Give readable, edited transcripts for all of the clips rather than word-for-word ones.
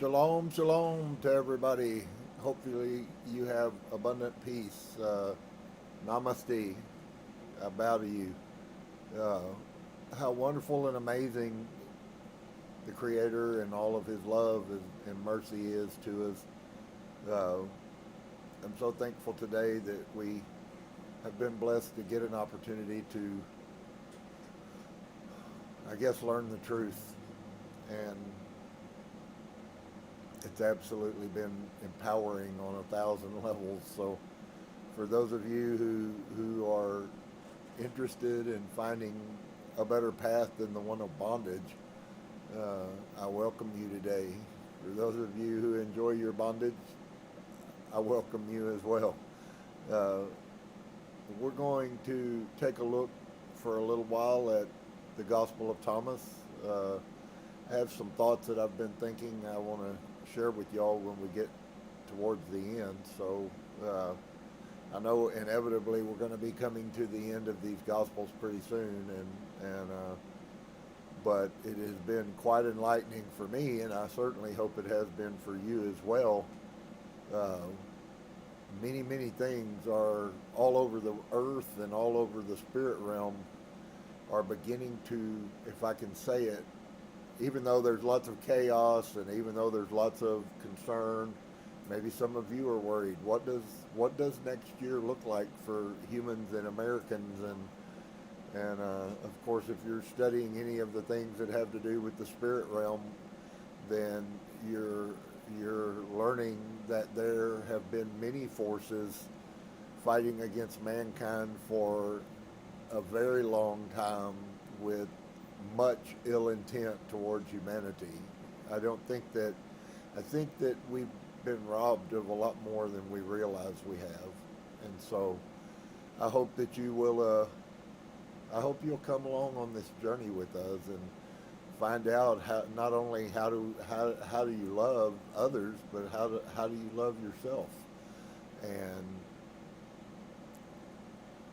Shalom, shalom to everybody. Hopefully you have abundant peace. Namaste. I bow to you. How wonderful and amazing the Creator and all of His love and mercy is to us. I'm so thankful today that we have been blessed to get an opportunity to, I guess, learn the truth. And it's absolutely been empowering on 1,000 levels. So for those of you who are interested in finding a better path than the one of bondage, I welcome you today. For those of you who enjoy your bondage, I welcome you as well. We're going to take a look for a little while at the Gospel of Thomas. I have some thoughts that I've been thinking I want to share with y'all when we get towards the end. So I know inevitably we're going to be coming to the end of these Gospels pretty soon, but it has been quite enlightening for me, and I certainly hope it has been for you as well. Many things are all over the earth and all over the spirit realm are beginning to, if I can say it, even though there's lots of chaos and even though there's lots of concern, maybe some of you are worried. What does next year look like for humans and Americans? And of course, if you're studying any of the things that have to do with the spirit realm, then you're learning that there have been many forces fighting against mankind for a very long time with much ill intent towards humanity. I think that we've been robbed of a lot more than we realize we have. And so I hope that you will, I hope you'll come along on this journey with us and find out how, not only how do you love others, but how do you love yourself. And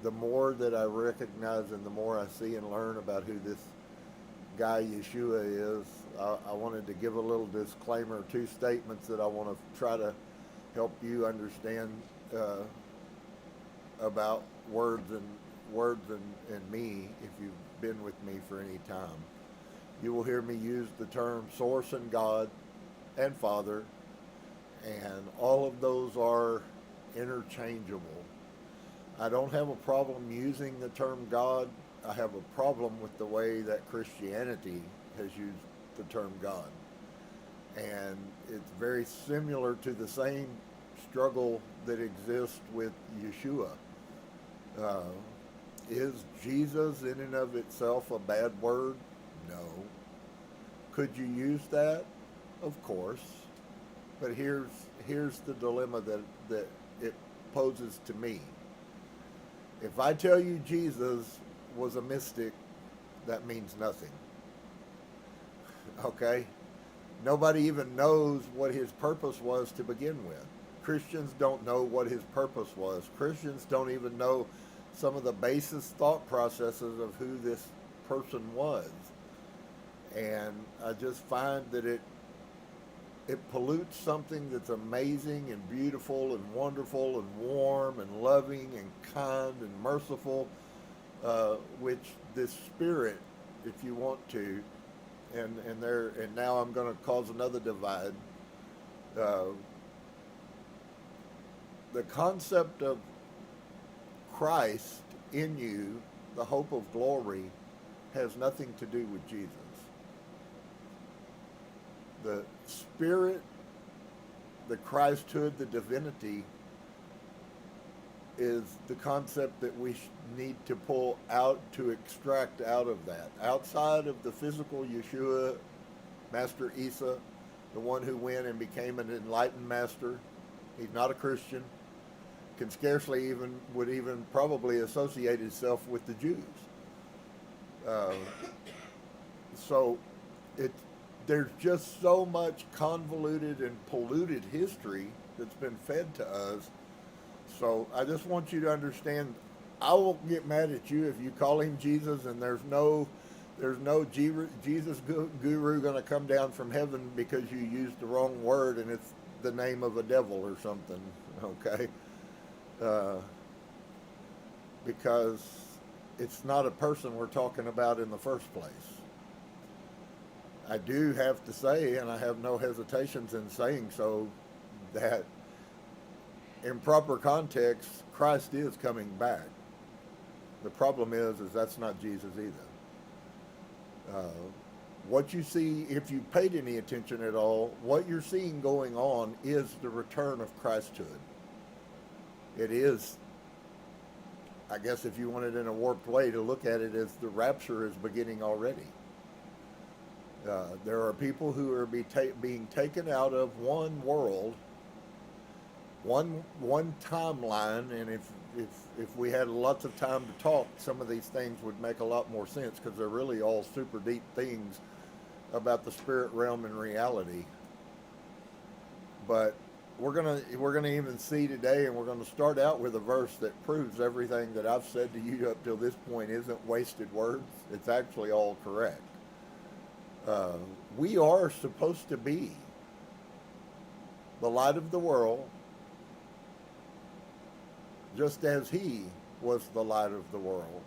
the more that I recognize and the more I see and learn about who this guy Yeshua is, I wanted to give a little disclaimer, 2 statements that I want to try to help you understand about words and me if you've been with me for any time. You will hear me use the term source and God and Father, and all of those are interchangeable. I don't have a problem using the term God. I have a problem with the way that Christianity has used the term God. And it's very similar to the same struggle that exists with Yeshua. Is Jesus in and of itself a bad word? No. Could you use that? Of course. But here's the dilemma that it poses to me. If I tell you Jesus was a mystic, that means nothing. Okay? Nobody even knows what his purpose was to begin with. Christians don't know what his purpose was. Christians don't even know some of the basis thought processes of who this person was. And I just find that it pollutes something that's amazing and beautiful and wonderful and warm and loving and kind and merciful, which this spirit, if you want to, and now I'm going to cause another divide. The concept of Christ in you, the hope of glory, has nothing to do with Jesus. The spirit, the Christhood, the divinity is the concept that we need to pull out, to extract out of that. Outside of the physical Yeshua, Master Isa, the one who went and became an enlightened master. He's not a Christian. Can scarcely would even probably associate himself with the Jews. So there's just so much convoluted and polluted history that's been fed to us. So I just want you to understand, I won't get mad at you if you call him Jesus and there's no Jesus guru going to come down from heaven because you used the wrong word and it's the name of a devil or something, okay? Because it's not a person we're talking about in the first place. I do have to say, and I have no hesitations in saying so, that in proper context, Christ is coming back. The problem is that's not Jesus either. What you see, if you paid any attention at all, what you're seeing going on is the return of Christhood. It is, I guess if you wanted in a warped way to look at it, as the rapture is beginning already. There are people who are being taken out of one world, one timeline, and if we had lots of time to talk, some of these things would make a lot more sense, because they're really all super deep things about the spirit realm and reality. But we're gonna even see today, and we're gonna start out with a verse that proves everything that I've said to you up till this point isn't wasted words. It's actually all correct. We are supposed to be the light of the world, just as he was the light of the world.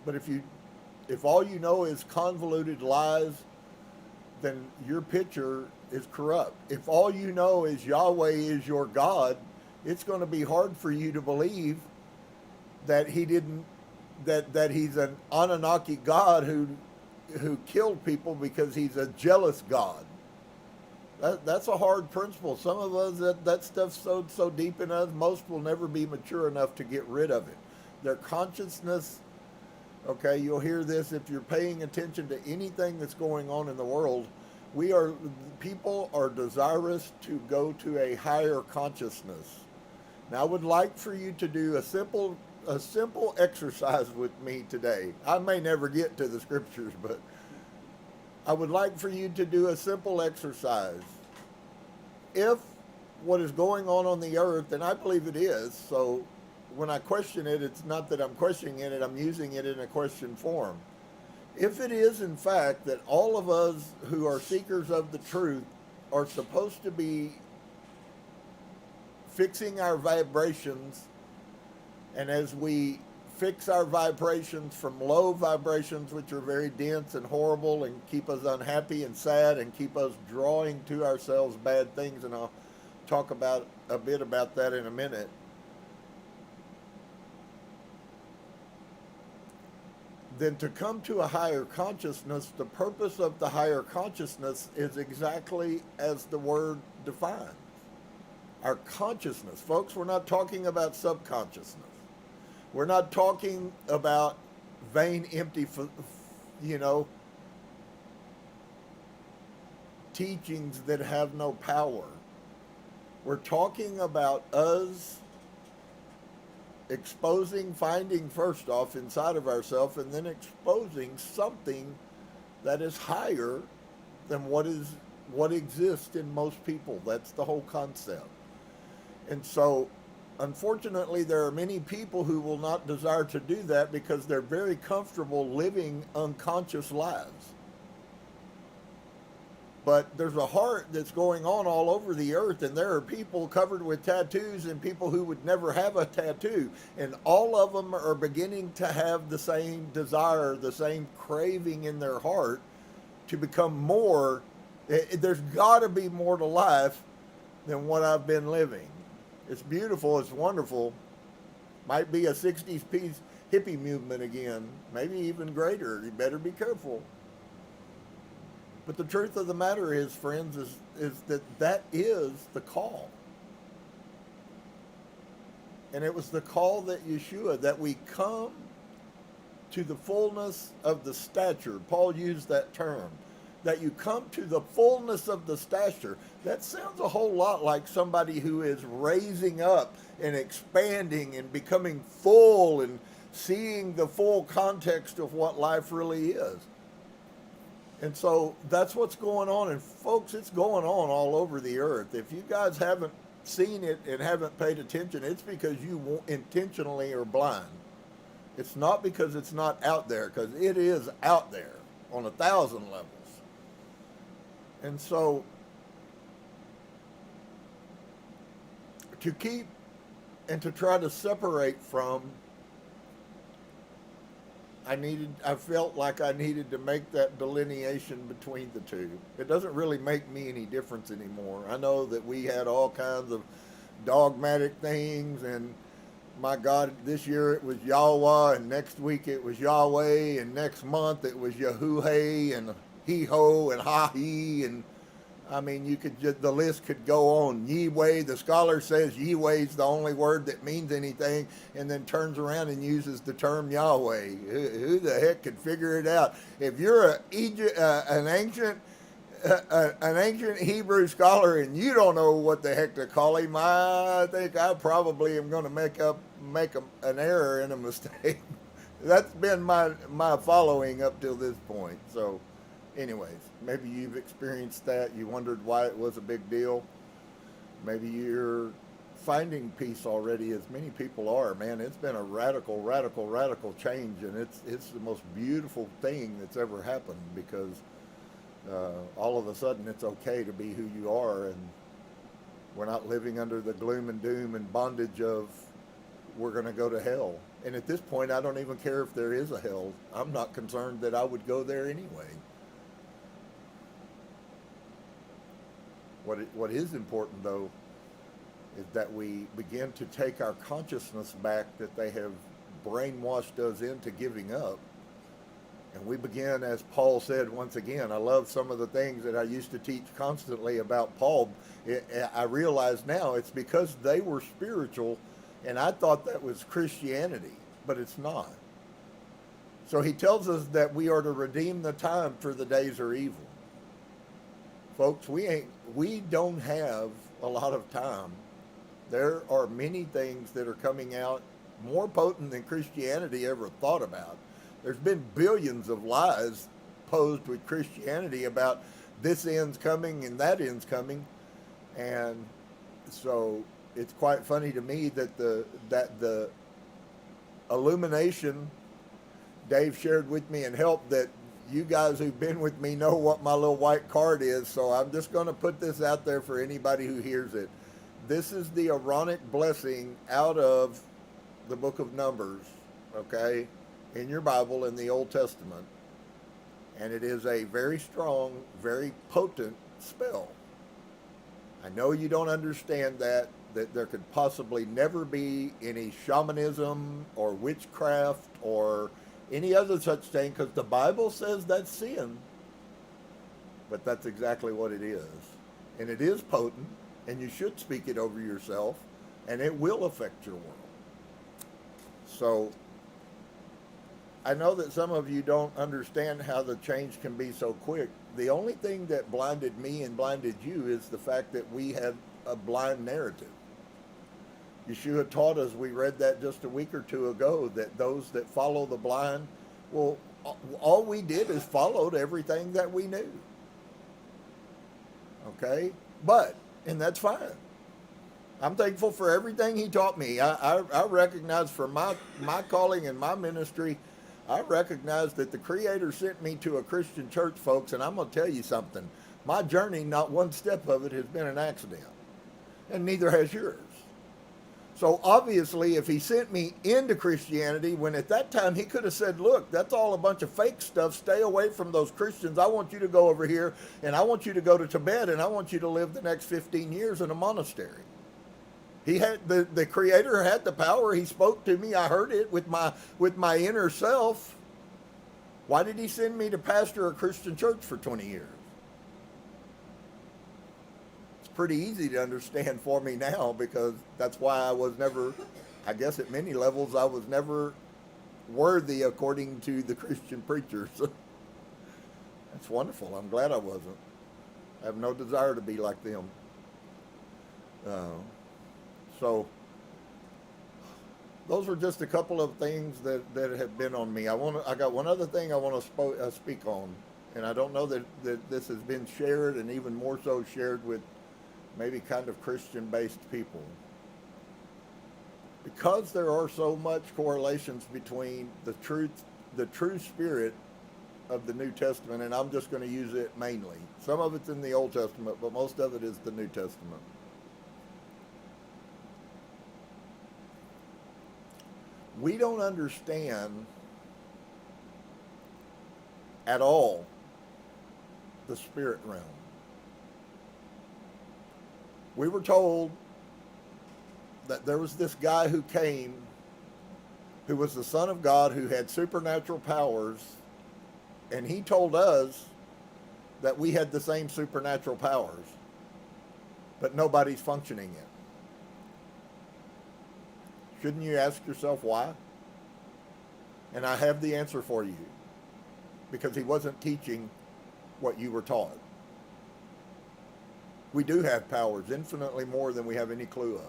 But if all you know is convoluted lies, then your picture is corrupt. If all you know is Yahweh is your God, it's going to be hard for you to believe that he's an Anunnaki God who killed people because he's a jealous God. That's a hard principle. Some of us, that stuff's so deep in us, most will never be mature enough to get rid of it. Their consciousness, okay, you'll hear this if you're paying attention to anything that's going on in the world. People are desirous to go to a higher consciousness. Now, I would like for you to do a simple exercise with me today. I may never get to the scriptures, but I would like for you to do a simple exercise. If what is going on the earth, and I believe it is, so when I question it, it's not that I'm questioning it, I'm using it in a question form. If it is, in fact, that all of us who are seekers of the truth are supposed to be fixing our vibrations, and as we fix our vibrations from low vibrations, which are very dense and horrible and keep us unhappy and sad and keep us drawing to ourselves bad things, and I'll talk about a bit about that in a minute. Then to come to a higher consciousness, the purpose of the higher consciousness is exactly as the word defines. Our consciousness. Folks, we're not talking about subconsciousness. We're not talking about vain, empty, teachings that have no power. We're talking about us finding first off inside of ourselves, and then exposing something that is higher than what exists in most people. That's the whole concept. And so unfortunately, there are many people who will not desire to do that because they're very comfortable living unconscious lives. But there's a heart that's going on all over the earth, and there are people covered with tattoos and people who would never have a tattoo. And all of them are beginning to have the same desire, the same craving in their heart to become more. There's got to be more to life than what I've been living. It's beautiful, it's wonderful. Might be a 60s piece hippie movement again, maybe even greater. You better be careful. But the truth of the matter is, friends, is that is the call. And it was the call that Yeshua, that we come to the fullness of the stature. Paul used that term, that you come to the fullness of the stature. That sounds a whole lot like somebody who is raising up and expanding and becoming full and seeing the full context of what life really is. And so that's what's going on. And folks, it's going on all over the earth. If you guys haven't seen it and haven't paid attention, it's because you intentionally are blind. It's not because it's not out there, because it is out there on 1,000 levels. And so to keep and to try to separate from, I felt like I needed to make that delineation between the two. It doesn't really make me any difference anymore. I know that we had all kinds of dogmatic things, and my God, this year it was Yahweh, and next week it was Yahweh, and next month it was Yehovah, and He-Ho, and Ha-He, and I mean, you could just, the list could go on. Yahweh, the scholar says Yahweh is the only word that means anything, and then turns around and uses the term Yahweh. Who the heck could figure it out? If you're an ancient Hebrew scholar and you don't know what the heck to call him, I think I probably am going to make an error and a mistake. That's been my following up till this point. So anyways, maybe you've experienced that. You wondered why it was a big deal. Maybe you're finding peace already, as many people are. Man, it's been a radical change, and it's the most beautiful thing that's ever happened, because all of a sudden it's okay to be who you are, and we're not living under the gloom and doom and bondage of we're going to go to hell. And at this point, I don't even care if there is a hell. I'm not concerned that I would go there anyway. What is important, though, is that we begin to take our consciousness back that they have brainwashed us into giving up. And we begin, as Paul said, once again, I love some of the things that I used to teach constantly about Paul. I realize now it's because they were spiritual, and I thought that was Christianity, but it's not. So he tells us that we are to redeem the time, for the days are evil. Folks, we don't have a lot of time. There are many things that are coming out more potent than Christianity ever thought about. There's been billions of lies posed with Christianity about this end's coming and that end's coming. And so it's quite funny to me that the illumination Dave shared with me and helped, that you guys who've been with me know what my little white card is, so I'm just going to put this out there for anybody who hears it. This is the Aaronic blessing out of the book of Numbers, okay, in your Bible in the Old Testament. And it is a very strong, very potent spell. I know you don't understand that there could possibly never be any shamanism or witchcraft or any other such thing, because the Bible says that's sin. But that's exactly what it is. And it is potent, and you should speak it over yourself, and it will affect your world. So I know that some of you don't understand how the change can be so quick. The only thing that blinded me and blinded you is the fact that we had a blind narrative. Yeshua taught us, we read that just a week or two ago, that those that follow the blind, well, all we did is followed everything that we knew. Okay? And that's fine. I'm thankful for everything he taught me. I recognize for my calling and my ministry, I recognize that the Creator sent me to a Christian church, folks, and I'm going to tell you something. My journey, not one step of it has been an accident, and neither has yours. So obviously, if he sent me into Christianity, when at that time he could have said, look, that's all a bunch of fake stuff. Stay away from those Christians. I want you to go over here, and I want you to go to Tibet, and I want you to live the next 15 years in a monastery. He had the Creator had the power. He spoke to me. I heard it with my inner self. Why did he send me to pastor a Christian church for 20 years? Pretty easy to understand for me now, because that's why I was never, I guess at many levels, I was never worthy according to the Christian preachers. That's wonderful. I'm glad I wasn't. I have no desire to be like them. So those were just a couple of things that have been on me. I got one other thing I want to speak on, and I don't know that this has been shared, and even more so shared with maybe kind of Christian-based people. Because there are so much correlations between the true spirit of the New Testament, and I'm just going to use it mainly. Some of it's in the Old Testament, but most of it is the New Testament. We don't understand at all the spirit realm. We were told that there was this guy who came, who was the Son of God, who had supernatural powers, and he told us that we had the same supernatural powers, but nobody's functioning it. Shouldn't you ask yourself why? And I have the answer for you. Because he wasn't teaching what you were taught. We do have powers, infinitely more than we have any clue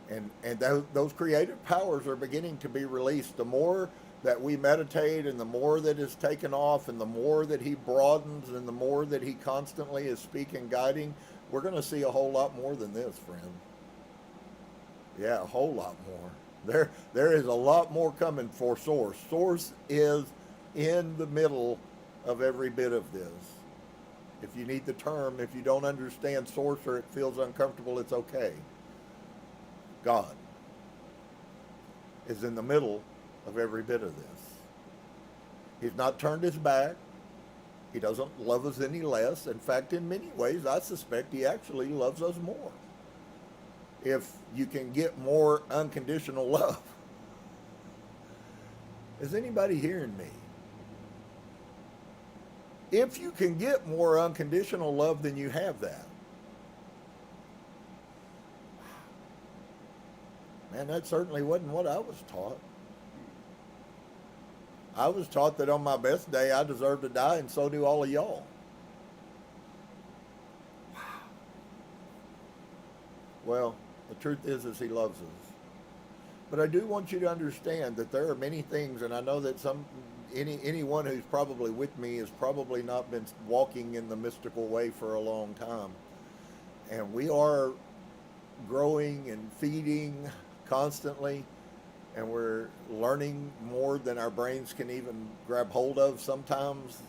of. And those creative powers are beginning to be released. The more that we meditate, and the more that is taken off, and the more that he broadens, and the more that he constantly is speaking, guiding, we're going to see a whole lot more than this, friend. Yeah, a whole lot more. There is a lot more coming for Source. Source is in the middle of every bit of this. If you need the term, if you don't understand Source or it feels uncomfortable, it's okay. God is in the middle of every bit of this. He's not turned his back. He doesn't love us any less. In fact, in many ways, I suspect he actually loves us more. If you can get more unconditional love. Is anybody hearing me? If you can get more unconditional love, then you have that. Man, that certainly wasn't what I was taught. I was taught that on my best day I deserve to die, and so do all of y'all. Wow. Well, the truth is he loves us. But I do want you to understand that there are many things, and I know that anyone who's probably with me has probably not been walking in the mystical way for a long time. And we are growing and feeding constantly, and we're learning more than our brains can even grab hold of sometimes.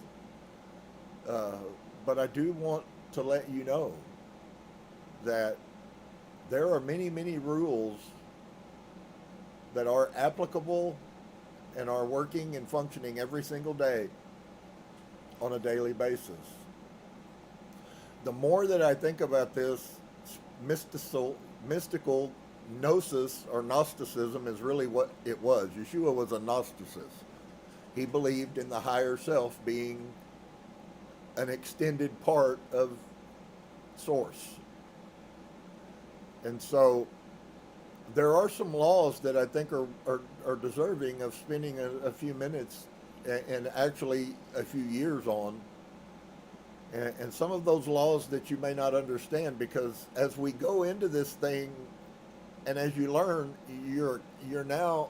But I do want to let you know that there are many, many rules that are applicable and are working and functioning every single day on a daily basis. The more that I think about this, mystical gnosis or Gnosticism is really what it was. Yeshua was a Gnosticist. He believed in the higher self being an extended part of Source. And so there are some laws that I think are deserving of spending a few minutes and actually a few years on. And some of those laws that you may not understand, because as we go into this thing and as you learn, you're now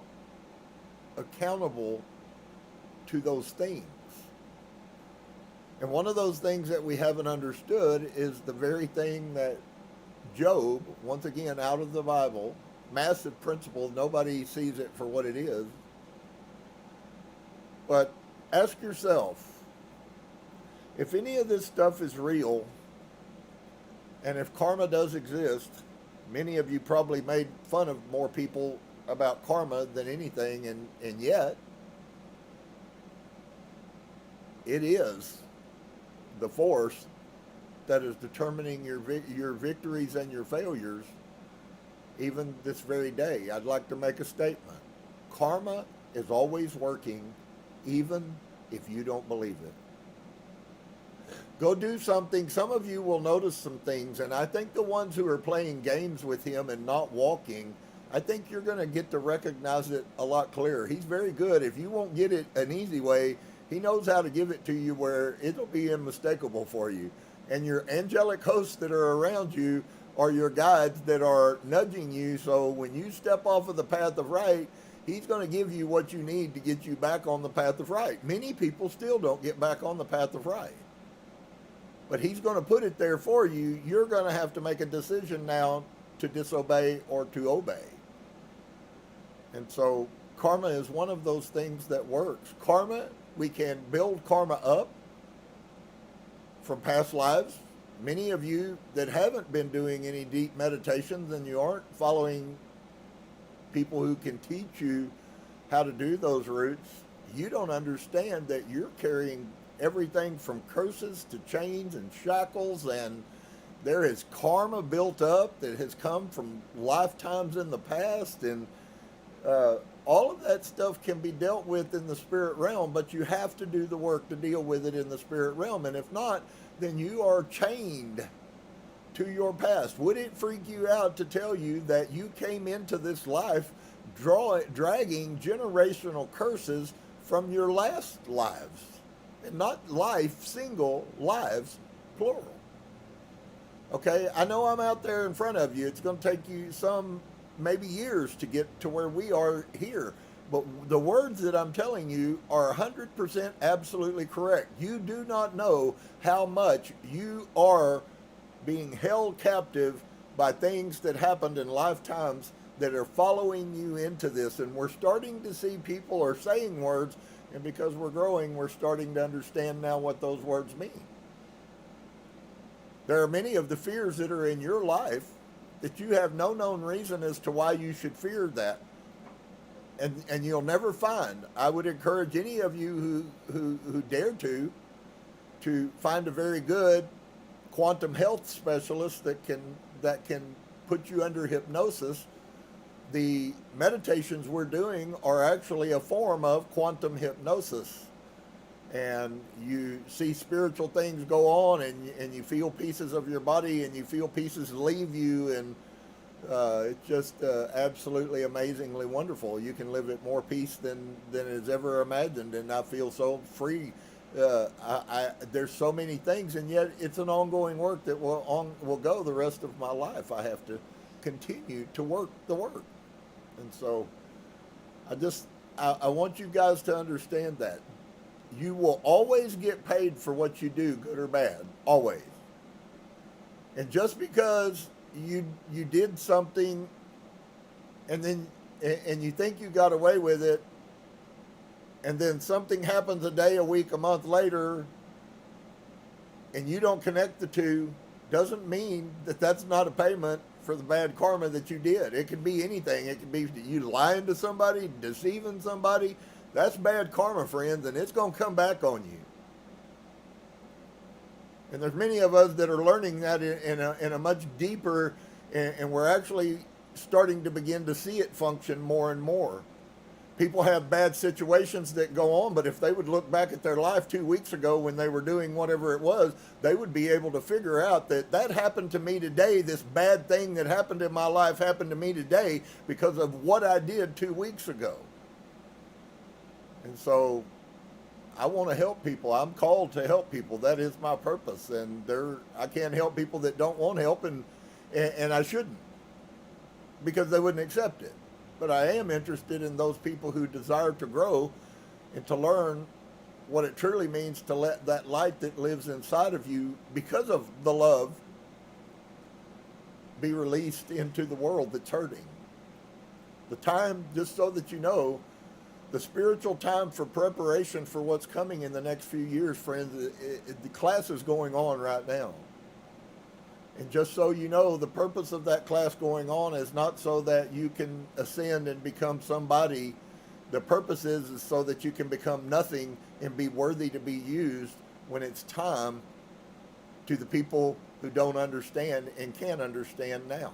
accountable to those things. And one of those things that we haven't understood is the very thing that Job, once again out of the Bible, massive principle, nobody sees it for what it is. But ask yourself, if any of this stuff is real, and if karma does exist, many of you probably made fun of more people about karma than anything, and yet it is the force that is determining your victories and your failures even this very day. I'd like to make a statement. Karma is always working even if you don't believe it. Go do something. Some of you will notice some things, and I think the ones who are playing games with him and not walking, I think you're going to get to recognize it a lot clearer. He's very good. If you won't get it an easy way, he knows how to give it to you where it'll be unmistakable for you. And your angelic hosts that are around you are your guides that are nudging you, so when you step off of the path of right, he's going to give you what you need to get you back on the path of right. Many people still don't get back on the path of right. But he's going to put it there for you. You're going to have to make a decision now to disobey or to obey. And so karma is one of those things that works. Karma, we can build karma up from past lives. Many of you that haven't been doing any deep meditations and you aren't following people who can teach you how to do those routes, you don't understand that you're carrying everything from curses to chains and shackles, and there is karma built up that has come from lifetimes in the past, and all of that stuff can be dealt with in the spirit realm, but you have to do the work to deal with it in the spirit realm, and if not, then you are chained to your past. Would it freak you out to tell you that you came into this life dragging generational curses from your last lives? Not life, single, lives, plural. Okay, I know I'm out there in front of you. It's going to take you some, maybe years to get to where we are here. But the words that I'm telling you are 100% absolutely correct. You do not know how much you are being held captive by things that happened in lifetimes that are following you into this. And we're starting to see people are saying words, and because we're growing, we're starting to understand now what those words mean. There are many of the fears that are in your life that you have no known reason as to why you should fear that. And you'll never find. I would encourage any of you who dare to find a very good quantum health specialist that can put you under hypnosis. The meditations we're doing are actually a form of quantum hypnosis. And you see spiritual things go on, and you feel pieces of your body, and you feel pieces leave you, and it's just absolutely amazingly wonderful. You can live at more peace than is ever imagined, and I feel so free. There's so many things, and yet it's an ongoing work that will go the rest of my life. I have to continue to work the work. And so I want you guys to understand that. You will always get paid for what you do, good or bad, always. And just because you did something and you think you got away with it, and then something happens a day, a week, a month later, and you don't connect the two, doesn't mean that that's not a payment for the bad karma that you did. It could be anything. It could be you lying to somebody, deceiving somebody. That's bad karma, friends, and it's going to come back on you. And there's many of us that are learning that in a much deeper, and we're actually starting to begin to see it function more and more. People have bad situations that go on, but if they would look back at their life 2 weeks ago when they were doing whatever it was, they would be able to figure out that happened to me today. This bad thing that happened in my life happened to me today because of what I did 2 weeks ago. And so I want to help people. I'm called to help people. That is my purpose. And I can't help people that don't want help, and I shouldn't, because they wouldn't accept it. But I am interested in those people who desire to grow and to learn what it truly means to let that light that lives inside of you, because of the love, be released into the world that's hurting. The time, just so that you know, the spiritual time for preparation for what's coming in the next few years, friends, the class is going on right now. And just so you know, the purpose of that class going on is not so that you can ascend and become somebody. The purpose is so that you can become nothing and be worthy to be used when it's time to the people who don't understand and can't understand now.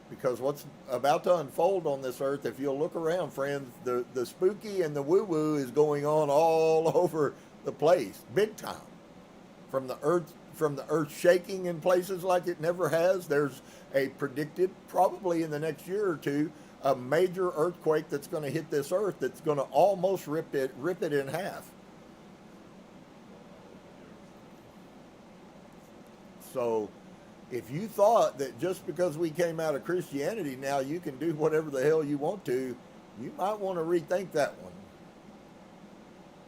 Because what's about to unfold on this earth, if you'll look around, friends, the spooky and the woo-woo is going on all over the place, big time. From the earth shaking in places like it never has. There's a predicted, probably in the next year or two, a major earthquake that's going to hit this earth that's going to almost rip it in half. So if you thought that just because we came out of Christianity now you can do whatever the hell you want to, you might want to rethink that one.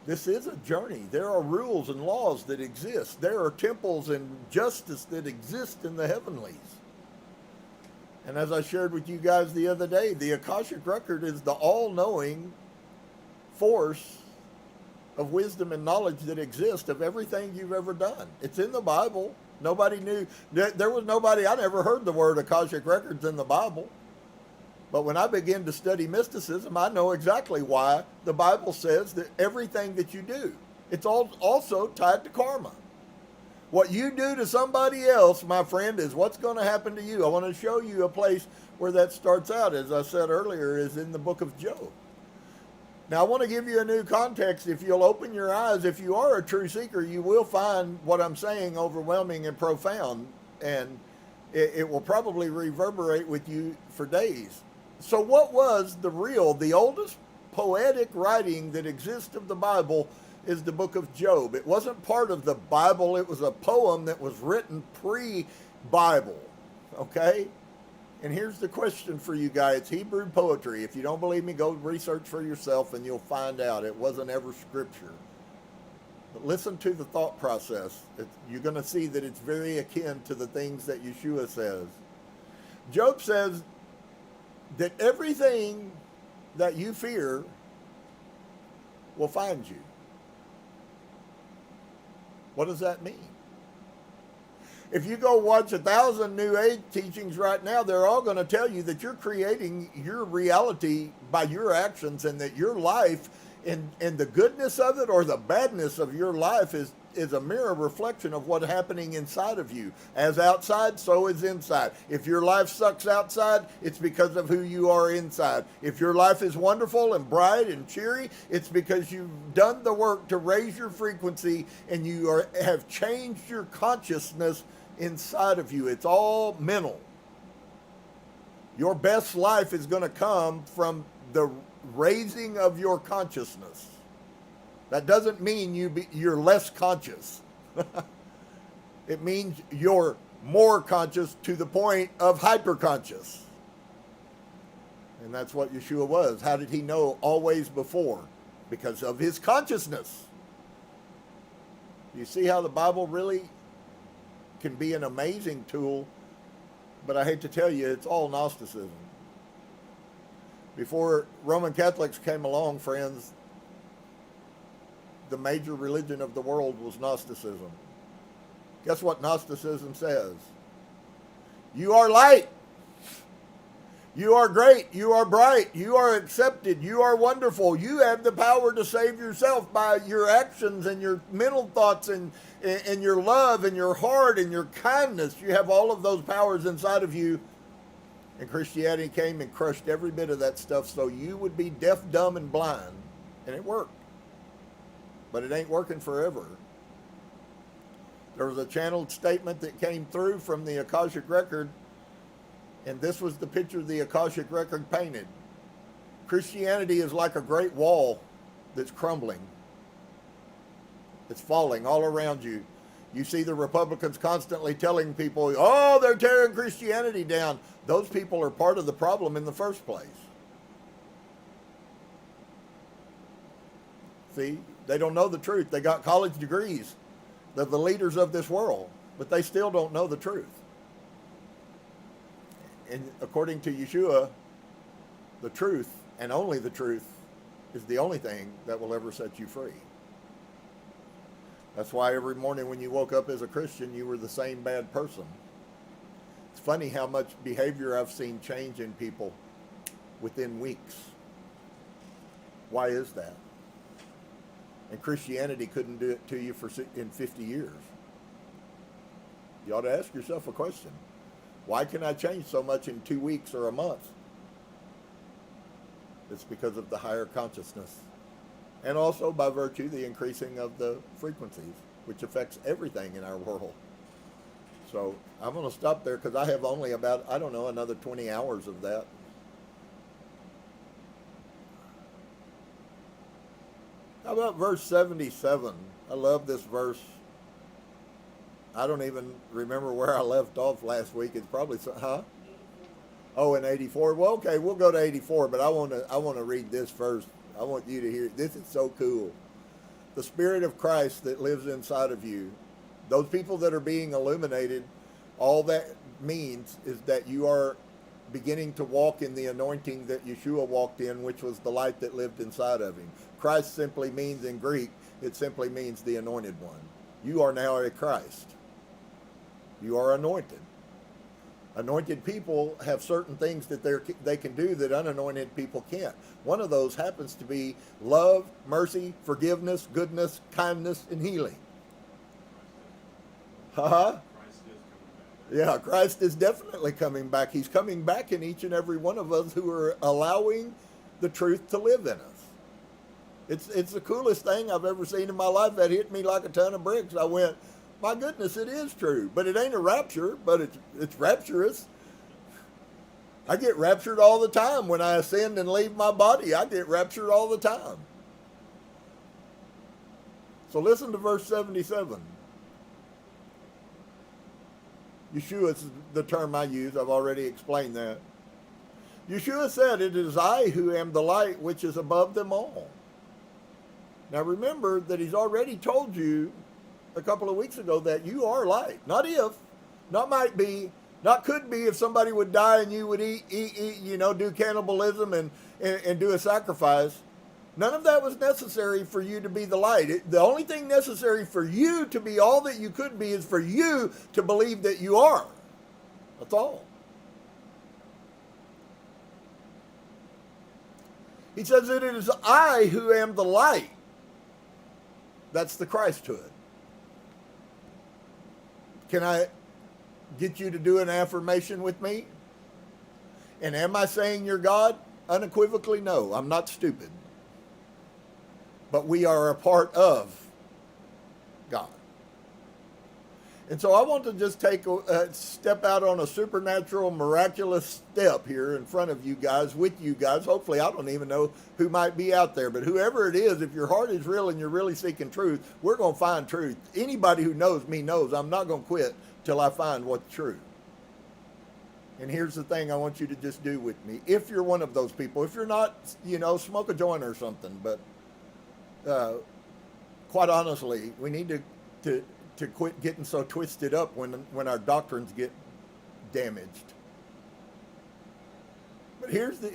This is a journey. There are rules and laws that exist. There are temples and justice that exist in the heavenlies. And as I shared with you guys the other day, the Akashic Record is the all-knowing force of wisdom and knowledge that exists of everything you've ever done. It's in the Bible. Nobody knew. There was nobody, I never heard the word Akashic Records in the Bible. But when I begin to study mysticism, I know exactly why the Bible says that everything that you do, it's also tied to karma. What you do to somebody else, my friend, is what's going to happen to you. I want to show you a place where that starts out, as I said earlier, is in the book of Job. Now, I want to give you a new context. If you'll open your eyes, if you are a true seeker, you will find what I'm saying overwhelming and profound, and it will probably reverberate with you for days. So what was the oldest poetic writing that exists of the Bible is the book of Job. It wasn't part of the Bible. It was a poem that was written pre-Bible, okay? And here's the question for you guys. It's Hebrew poetry. If you don't believe me, go research for yourself and you'll find out. It wasn't ever scripture. But listen to the thought process. You're going to see that it's very akin to the things that Yeshua says. Job says that everything that you fear will find you. What does that mean? If you go watch 1,000 New Age teachings right now, they're all going to tell you that you're creating your reality by your actions, and that your life and the goodness of it or the badness of your life is a mirror reflection of what's happening inside of you. As outside, so is inside. If your life sucks outside, it's because of who you are inside. If your life is wonderful and bright and cheery, it's because you've done the work to raise your frequency and you have changed your consciousness inside of you. It's all mental. Your best life is going to come from the raising of your consciousness. That doesn't mean you're less conscious. It means you're more conscious to the point of hyperconscious. And that's what Yeshua was. How did he know always before? Because of his consciousness. You see how the Bible really can be an amazing tool, but I hate to tell you, it's all Gnosticism. Before Roman Catholics came along, friends, the major religion of the world was Gnosticism. Guess what Gnosticism says? You are light. You are great. You are bright. You are accepted. You are wonderful. You have the power to save yourself by your actions and your mental thoughts and your love and your heart and your kindness. You have all of those powers inside of you. And Christianity came and crushed every bit of that stuff so you would be deaf, dumb, and blind. And it worked. But it ain't working forever. There was a channeled statement that came through from the Akashic Record, and this was the picture the Akashic Record painted. Christianity is like a great wall that's crumbling. It's falling all around you. You see the Republicans constantly telling people, oh, they're tearing Christianity down. Those people are part of the problem in the first place. See, they don't know the truth. They got college degrees. They're the leaders of this world, but they still don't know the truth. And according to Yeshua, the truth, and only the truth, is the only thing that will ever set you free. That's why every morning when you woke up as a Christian, you were the same bad person. It's funny how much behavior I've seen change in people within weeks. Why is that? And Christianity couldn't do it to you in 50 years. You ought to ask yourself a question. Why can I change so much in 2 weeks or a month? It's because of the higher consciousness. And also by virtue the increasing of the frequencies, which affects everything in our world. So I'm going to stop there because I have only about, I don't know, another 20 hours of that. How about verse 77? I love this verse. I don't even remember where I left off last week. It's probably, Oh, in 84. Well, okay, we'll go to 84, but I want to read this first. I want you to hear. This is so cool. The Spirit of Christ that lives inside of you, those people that are being illuminated, all that means is that you are beginning to walk in the anointing that Yeshua walked in, which was the light that lived inside of him. Christ simply means in Greek, it simply means the anointed one. You are now a Christ. You are anointed. Anointed people have certain things that they can do that unanointed people can't. One of those happens to be love, mercy, forgiveness, goodness, kindness, and healing. Yeah, Christ is definitely coming back. He's coming back in each and every one of us who are allowing the truth to live in us. It's the coolest thing I've ever seen in my life. That hit me like a ton of bricks. I went, my goodness, it is true. But it ain't a rapture, but it's rapturous. I get raptured all the time. When I ascend and leave my body, I get raptured all the time. So listen to verse 77. Yeshua is the term I use. I've already explained that. Yeshua said, "It is I who am the light which is above them all." Now remember that he's already told you a couple of weeks ago that you are light. Not if, not might be, not could be if somebody would die and you would eat, do cannibalism and do a sacrifice. None of that was necessary for you to be the light. The only thing necessary for you to be all that you could be is for you to believe that you are. That's all. He says that it is I who am the light. That's the Christhood. Can I get you to do an affirmation with me? And am I saying you're God? Unequivocally, no. I'm not stupid. But we are a part of God. And so I want to just take a step out on a supernatural, miraculous step here in front of you guys, with you guys. Hopefully, I don't even know who might be out there, but whoever it is, if your heart is real and you're really seeking truth, we're going to find truth. Anybody who knows me knows I'm not going to quit till I find what's true. And here's the thing I want you to just do with me. If you're one of those people, if you're not, smoke a joint or something, but quite honestly, we need to quit getting so twisted up when our doctrines get damaged. But here's the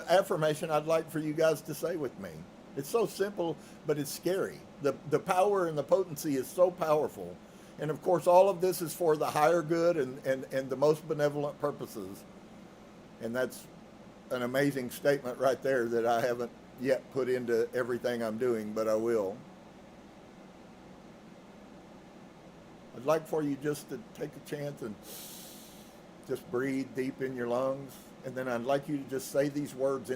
affirmation I'd like for you guys to say with me. It's so simple, but it's scary. The power and the potency is so powerful. And of course, all of this is for the higher good and the most benevolent purposes. And that's an amazing statement right there that I haven't yet put into everything I'm doing, but I will. I'd like for you just to take a chance and just breathe deep in your lungs. And then I'd like you to just say these words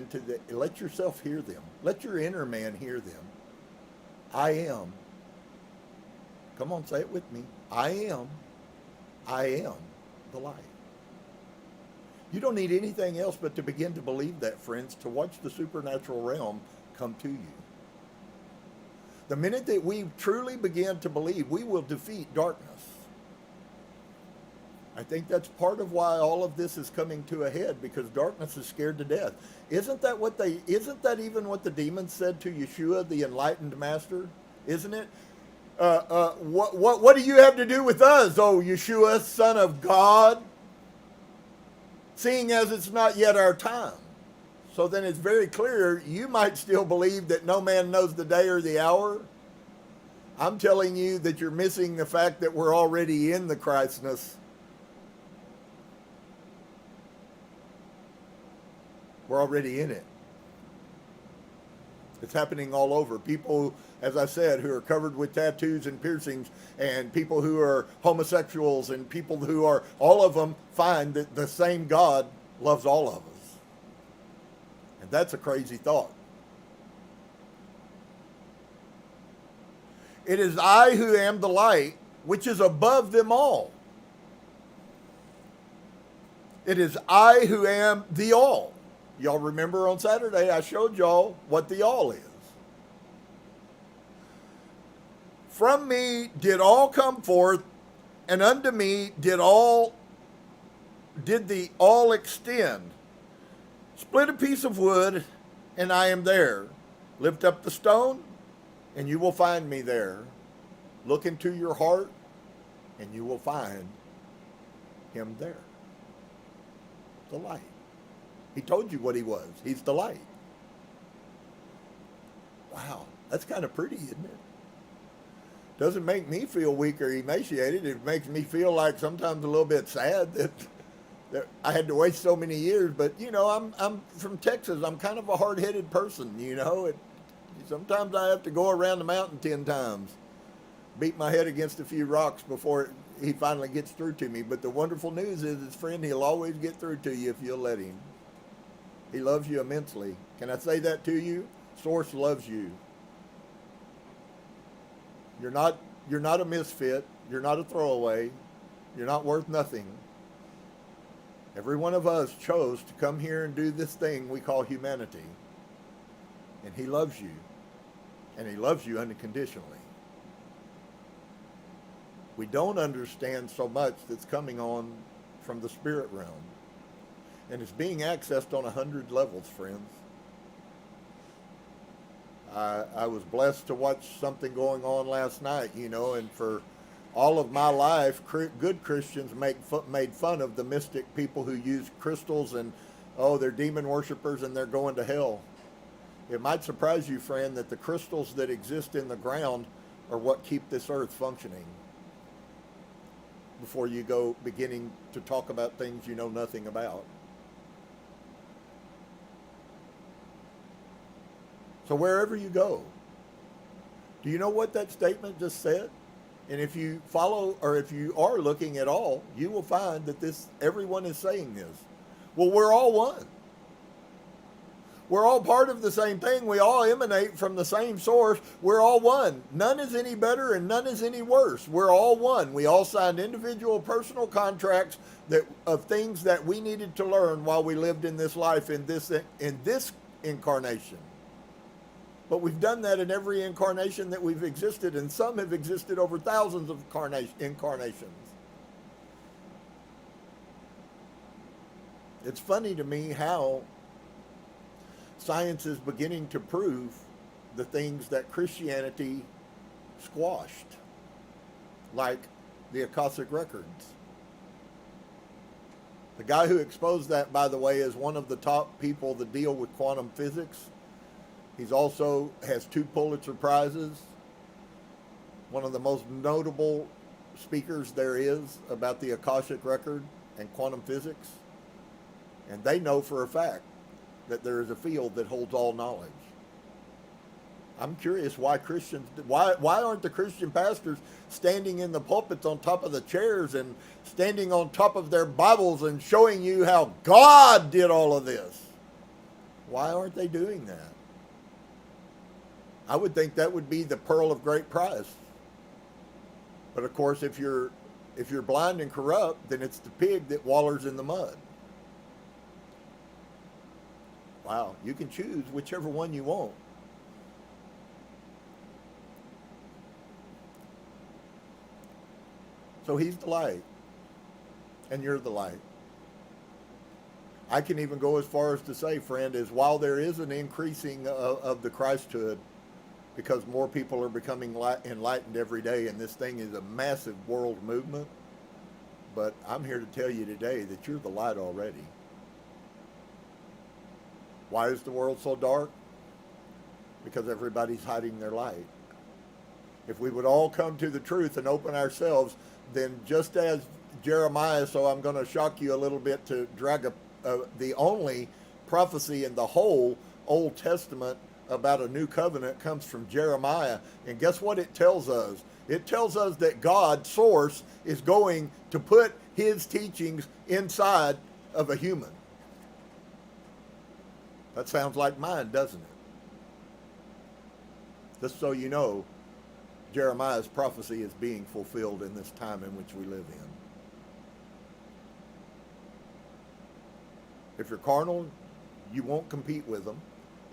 let yourself hear them. Let your inner man hear them. I am. Come on, say it with me. I am the light. You don't need anything else but to begin to believe that, friends, to watch the supernatural realm come to you. The minute that we truly begin to believe, we will defeat darkness. I think that's part of why all of this is coming to a head, because darkness is scared to death. Isn't that even what the demons said to Yeshua, the enlightened master? Isn't it? What do you have to do with us, oh Yeshua, Son of God? seeing as it's not yet our time. So then it's very clear you might still believe that no man knows the day or the hour. I'm telling you that you're missing the fact that we're already in the Christness. We're already in it. It's happening all over. People, as I said, who are covered with tattoos and piercings, and people who are homosexuals, and people who are, all of them find that the same God loves all of us. And that's a crazy thought. It is I who am the light, which is above them all. It is I who am the all. Y'all remember on Saturday I showed y'all what the all is. From me did all come forth, and unto me did the all extend. Split a piece of wood, and I am there. Lift up the stone, and you will find me there. Look into your heart, and you will find him there. The light. He told you what he was. He's the light. Wow, that's kind of pretty, isn't it? Doesn't make me feel weak or emaciated. It makes me feel like sometimes a little bit sad that I had to wait so many years. But, you know, I'm from Texas. I'm kind of a hard-headed person, you know. Sometimes I have to go around the mountain 10 times, beat my head against a few rocks before he finally gets through to me. But the wonderful news is, friend, he'll always get through to you if you'll let him. He loves you immensely. Can I say that to you? Source loves you. You're not a misfit. You're not a throwaway. You're not worth nothing. Every one of us chose to come here and do this thing we call humanity. And he loves you. And he loves you unconditionally. We don't understand so much that's coming on from the spirit realm. And it's being accessed on 100 levels, friends. I was blessed to watch something going on last night, you know, and for all of my life, good Christians made fun of the mystic people who use crystals and, oh, they're demon worshipers and they're going to hell. It might surprise you, friend, that the crystals that exist in the ground are what keep this earth functioning. Before you go beginning to talk about things you know nothing about. So wherever you go, do you know what that statement just said? And if you follow, or if you are looking at all, you will find that everyone is saying this. Well, we're all one. We're all part of the same thing. We all emanate from the same source. We're all one. None is any better and none is any worse. We're all one. We all signed individual personal contracts of things that we needed to learn while we lived in this life, in this incarnation. But we've done that in every incarnation that we've existed, and some have existed over thousands of incarnations. It's funny to me how science is beginning to prove the things that Christianity squashed, like the Akashic records. The guy who exposed that, by the way, is one of the top people that deal with quantum physics. He's also has 2 Pulitzer Prizes, one of the most notable speakers there is about the Akashic record and quantum physics. And they know for a fact that there is a field that holds all knowledge. I'm curious why aren't the Christian pastors standing in the pulpits on top of the chairs and standing on top of their Bibles and showing you how God did all of this? Why aren't they doing that? I would think that would be the pearl of great price. But of course, if you're blind and corrupt, then it's the pig that wallers in the mud. Wow, you can choose whichever one you want. So he's the light, and you're the light. I can even go as far as to say, friend, is while there is an increasing of the Christhood, because more people are becoming enlightened every day, and this thing is a massive world movement, but I'm here to tell you today that you're the light already. Why is the world so dark? Because everybody's hiding their light. If we would all come to the truth and open ourselves, then just as Jeremiah, so I'm going to shock you a little bit to drag the only prophecy in the whole Old Testament about a new covenant comes from Jeremiah. And guess what it tells us? It tells us that God, source, is going to put his teachings inside of a human. That sounds like mine, doesn't it? Just so you know, Jeremiah's prophecy is being fulfilled in this time in which we live in. If you're carnal, you won't compete with them,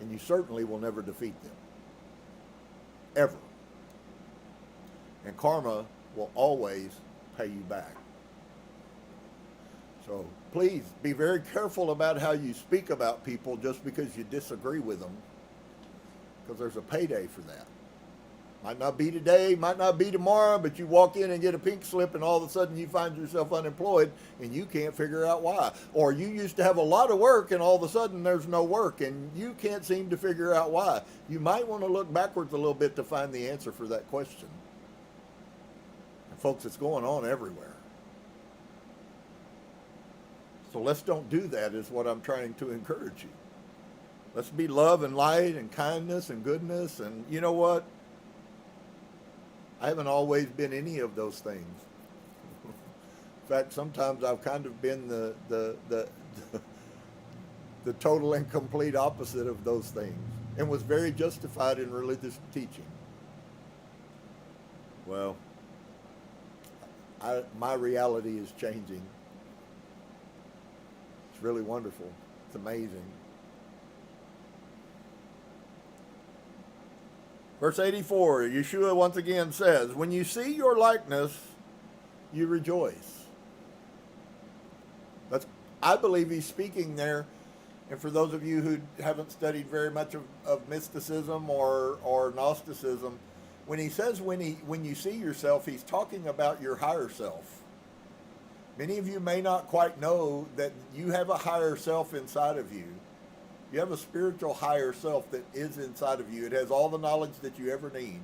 and you certainly will never defeat them. Ever. And karma will always pay you back. So please be very careful about how you speak about people just because you disagree with them, because there's a payday for that. Might not be today, might not be tomorrow, but you walk in and get a pink slip and all of a sudden you find yourself unemployed and you can't figure out why. Or you used to have a lot of work and all of a sudden there's no work and you can't seem to figure out why. You might want to look backwards a little bit to find the answer for that question. And folks, it's going on everywhere. So let's don't do that is what I'm trying to encourage you. Let's be love and light and kindness and goodness. And you know what? I haven't always been any of those things. In fact, sometimes I've kind of been the total and complete opposite of those things and was very justified in religious teaching. Well, my reality is changing. It's really wonderful. It's amazing. Verse 84, Yeshua once again says, when you see your likeness, you rejoice. I believe he's speaking there, and for those of you who haven't studied very much of mysticism or Gnosticism, when he says when you see yourself, he's talking about your higher self. Many of you may not quite know that you have a higher self inside of you. You have a spiritual higher self that is inside of you. It has all the knowledge that you ever need.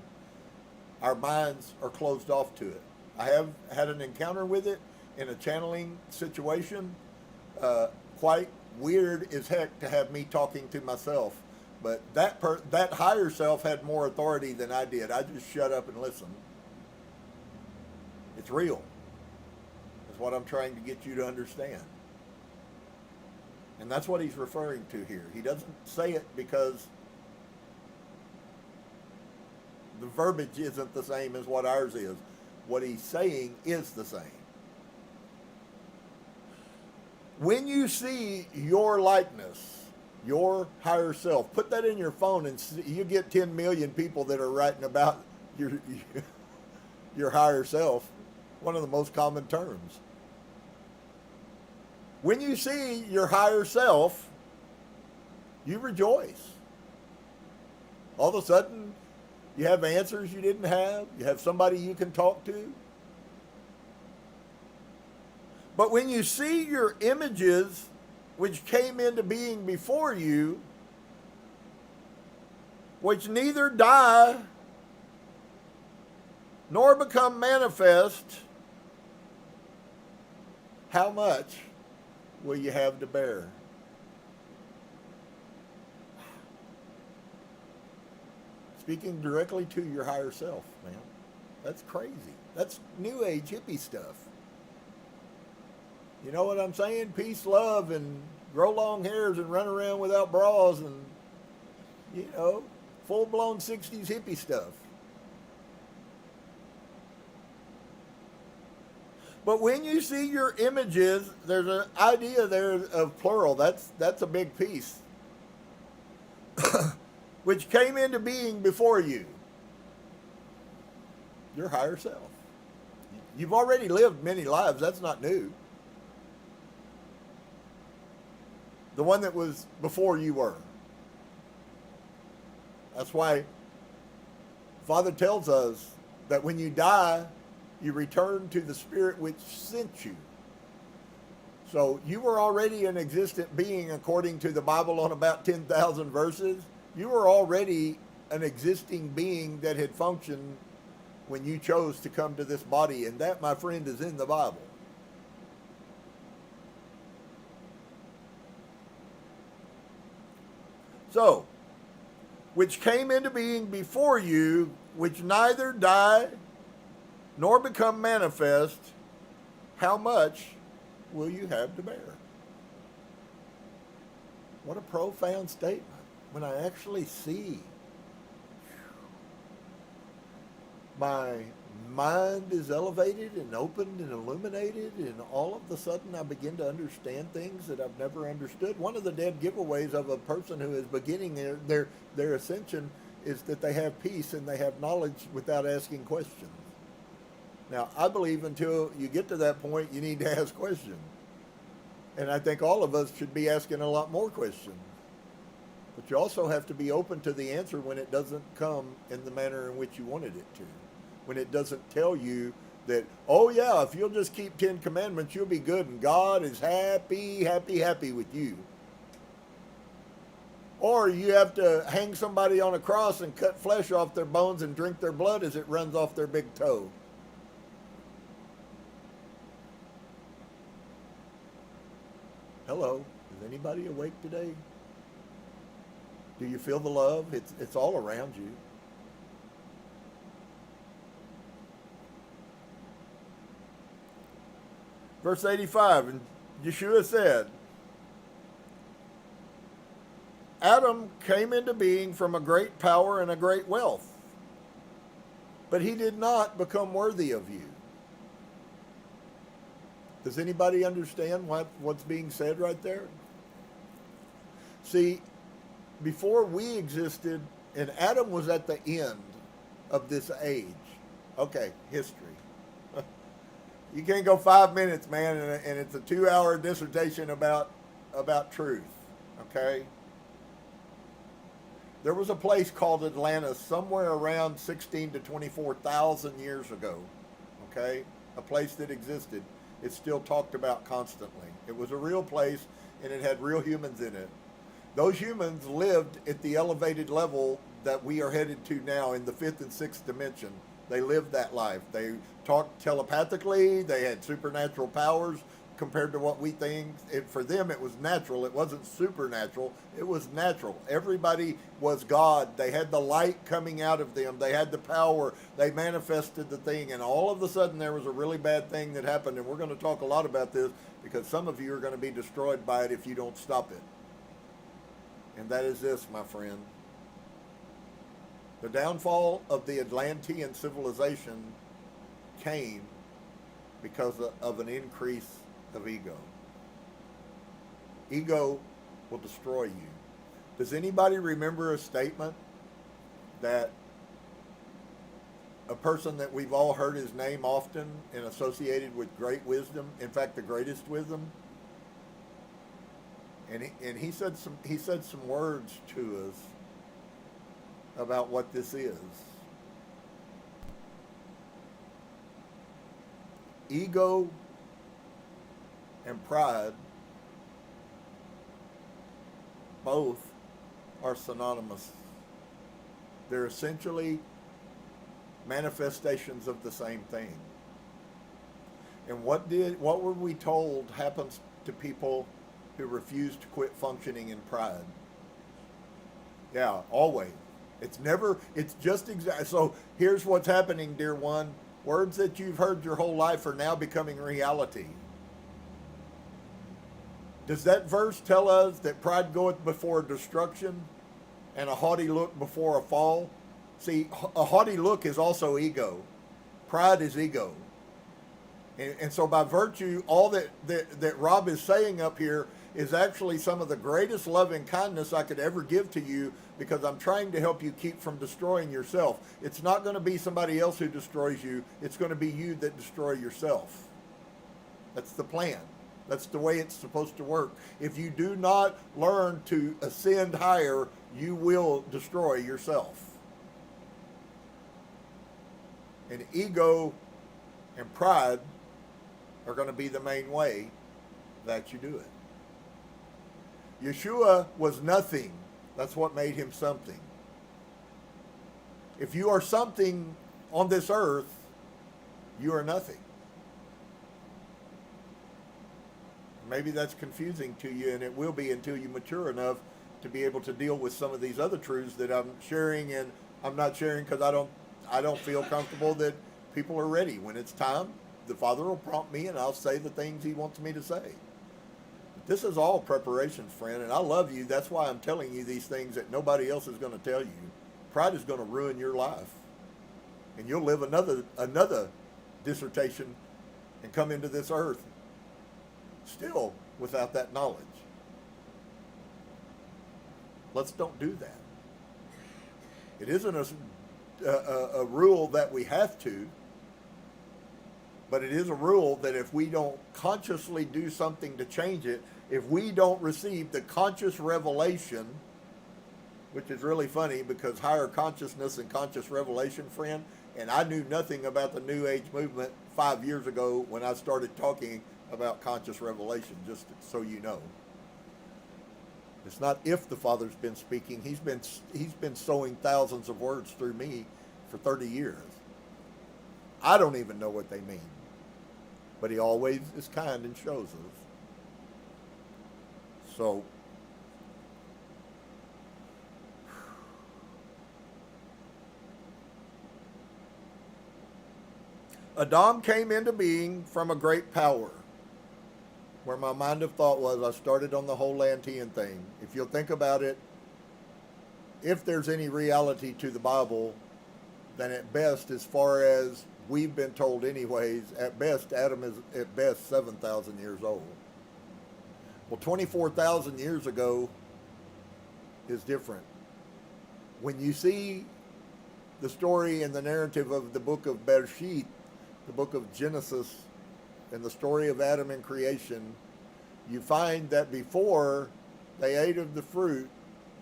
Our minds are closed off to it. I have had an encounter with it in a channeling situation. Quite weird as heck to have me talking to myself. But that higher self had more authority than I did. I just shut up and listened. It's real. That's what I'm trying to get you to understand. And that's what he's referring to here. He doesn't say it because the verbiage isn't the same as what ours is. What he's saying is the same. When you see your likeness, your higher self, put that in your phone and you get 10 million people that are writing about your higher self, one of the most common terms. When you see your higher self, you rejoice. All of a sudden, you have answers you didn't have. You have somebody you can talk to. But when you see your images, which came into being before you, which neither die nor become manifest, how much will you have to bear? Speaking directly to your higher self, man. That's crazy. That's new age hippie stuff. You know what I'm saying? Peace, love, and grow long hairs and run around without bras and, full-blown 60s hippie stuff. But when you see your images, there's an idea there of plural. That's a big piece. Which came into being before you. Your higher self. You've already lived many lives. That's not new. The one that was before you were. That's why Father tells us that when you die, you return to the spirit which sent you. So you were already an existent being according to the Bible on about 10,000 verses. You were already an existing being that had functioned when you chose to come to this body. And that, my friend, is in the Bible. So, which came into being before you, which neither die nor become manifest, how much will you have to bear? What a profound statement. When I actually see my mind is elevated and opened and illuminated, and all of a sudden I begin to understand things that I've never understood. One of the dead giveaways of a person who is beginning their ascension is that they have peace and they have knowledge without asking questions. Now, I believe until you get to that point, you need to ask questions. And I think all of us should be asking a lot more questions. But you also have to be open to the answer when it doesn't come in the manner in which you wanted it to. When it doesn't tell you that, oh yeah, if you'll just keep 10 commandments, you'll be good and God is happy, happy, happy with you. Or you have to hang somebody on a cross and cut flesh off their bones and drink their blood as it runs off their big toe. Hello, is anybody awake today? Do you feel the love? It's all around you. Verse 85, and Yeshua said, Adam came into being from a great power and a great wealth, but he did not become worthy of you. Does anybody understand what's being said right there? See, before we existed, and Adam was at the end of this age. Okay, history. You can't go 5 minutes, man, and it's a 2-hour dissertation about truth. Okay? There was a place called Atlantis somewhere around 16 to 24,000 years ago. Okay? A place that existed. It's still talked about constantly. It was a real place, and it had real humans in it. Those humans lived at the elevated level that we are headed to now in the 5th and 6th dimension. They lived that life. They talked telepathically. They had supernatural powers compared to what we think. For them, it was natural. It wasn't supernatural. It was natural. Everybody was God. They had the light coming out of them. They had the power. They manifested the thing. And all of a sudden, there was a really bad thing that happened. And we're going to talk a lot about this because some of you are going to be destroyed by it if you don't stop it. And that is this, my friend. The downfall of the Atlantean civilization came because of an increase of ego. Ego will destroy you. Does anybody remember a statement that a person that we've all heard his name often and associated with great wisdom, in fact the greatest wisdom? And he said some words to us about what this is. Ego and pride both are synonymous. They're essentially manifestations of the same thing. And what were we told happens to people who refuse to quit functioning in pride? Yeah, always. It's just exact. So here's what's happening, dear one. Words that you've heard your whole life are now becoming reality. Does that verse tell us that pride goeth before destruction and a haughty look before a fall? See, a haughty look is also ego. Pride is ego. And so by virtue, all that Rob is saying up here is actually some of the greatest love and kindness I could ever give to you, because I'm trying to help you keep from destroying yourself. It's not going to be somebody else who destroys you. It's going to be you that destroy yourself. That's the plan. That's the way it's supposed to work. If you do not learn to ascend higher, you will destroy yourself. And ego and pride are going to be the main way that you do it. Yeshua was nothing. That's what made him something. If you are something on this earth, you are nothing. Maybe that's confusing to you, and it will be until you mature enough to be able to deal with some of these other truths that I'm sharing, and I'm not sharing because I don't feel comfortable that people are ready. When it's time, the Father will prompt me, and I'll say the things He wants me to say. This is all preparation, friend, and I love you. That's why I'm telling you these things that nobody else is going to tell you. Pride is going to ruin your life, and you'll live another dissertation and come into this earth still without that knowledge. Let's don't do that. It isn't a rule that we have to, but it is a rule that if we don't consciously do something to change it, if we don't receive the conscious revelation, which is really funny because higher consciousness and conscious revelation, friend, and I knew nothing about the New Age movement 5 years ago when I started talking about conscious revelation, just so you know. It's not if the Father's been speaking. He's been sowing thousands of words through me for 30 years. I don't even know what they mean. But He always is kind and shows us. So, Adam came into being from a great power. Where my mind of thought was, I started on the whole Lantean thing. If you'll think about it, if there's any reality to the Bible, then at best, as far as we've been told anyways, at best, Adam is at best 7,000 years old. Well, 24,000 years ago is different. When you see the story and the narrative of the book of Bereshit, the book of Genesis, and the story of Adam and creation, you find that before they ate of the fruit,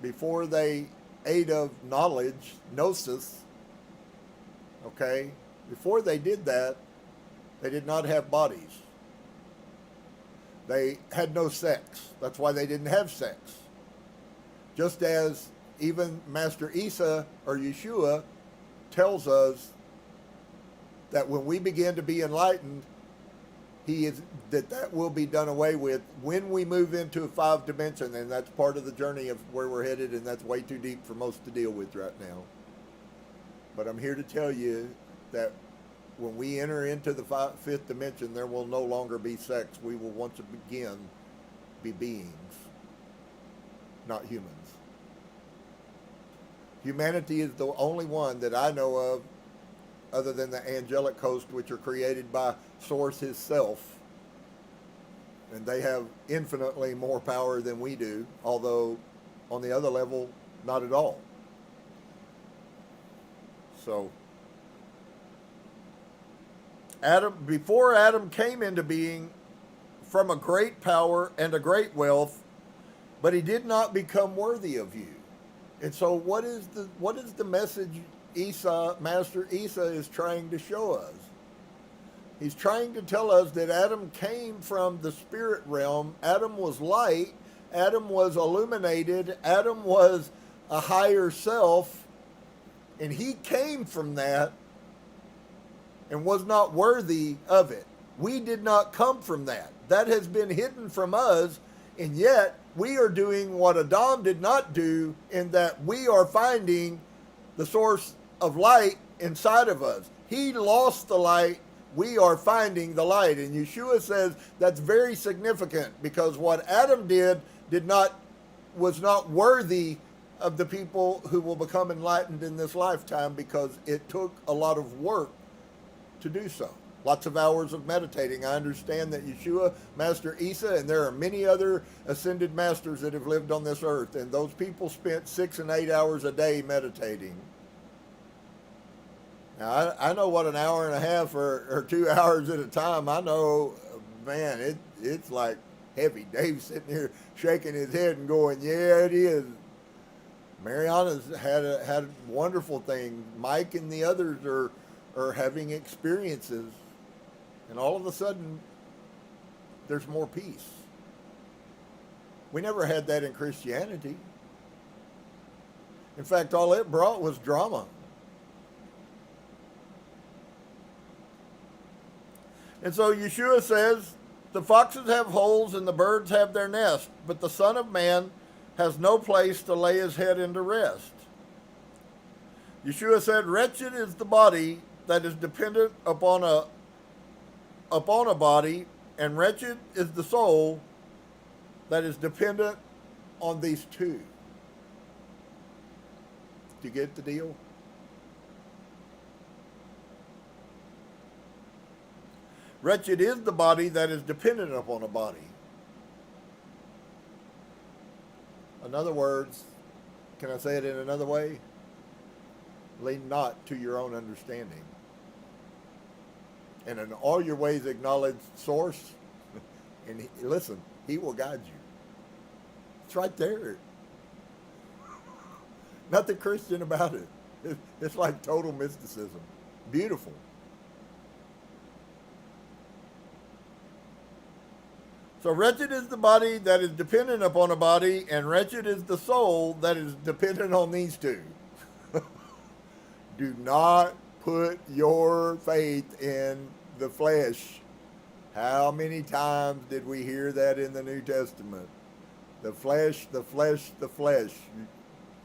before they ate of knowledge, gnosis, okay, before they did that, they did not have bodies. They had no sex. That's why they didn't have sex. Just as even Master Isa or Yeshua tells us that when we begin to be enlightened, that will be done away with when we move into a 5 dimension, and that's part of the journey of where we're headed, and that's way too deep for most to deal with right now. But I'm here to tell you that when we enter into the 5th dimension, there will no longer be sex. We will once again be beings, not humans. Humanity is the only one that I know of, other than the angelic host, which are created by Source Himself. And they have infinitely more power than we do, although on the other level, not at all. So, before Adam came into being from a great power and a great wealth, but he did not become worthy of you. And so what is the message Master Isa is trying to show us? He's trying to tell us that Adam came from the spirit realm. Adam was light. Adam was illuminated. Adam was a higher self. And he came from that and was not worthy of it. We did not come from that. That has been hidden from us, and yet we are doing what Adam did not do, in that we are finding the source of light inside of us. He lost the light. We are finding the light. And Yeshua says that's very significant, because what Adam did was not worthy of the people who will become enlightened in this lifetime, because it took a lot of work to do so. Lots of hours of meditating. I understand that Yeshua, Master Isa, and there are many other ascended masters that have lived on this earth, and those people spent 6 and 8 hours a day meditating. Now, I know what an hour and a half or 2 hours at a time, I know, man, it's like heavy. Dave's sitting here shaking his head and going, yeah, it is. Mariana's had a wonderful thing. Mike and the others are having experiences. And all of a sudden, there's more peace. We never had that in Christianity. In fact, all it brought was drama. And so Yeshua says, the foxes have holes and the birds have their nest, but the Son of Man has no place to lay his head into rest. Yeshua said, wretched is the body that is dependent upon a body, and wretched is the soul that is dependent on these two. Do you get the deal? Wretched is the body that is dependent upon a body. In other words, can I say it in another way? Lean not to your own understanding. And in all your ways acknowledge source. And listen, he will guide you. It's right there. Nothing Christian about it. It's like total mysticism. Beautiful. So wretched is the body that is dependent upon a body, and wretched is the soul that is dependent on these two. Do not put your faith in the flesh. How many times did we hear that in the New Testament? The flesh, the flesh, the flesh.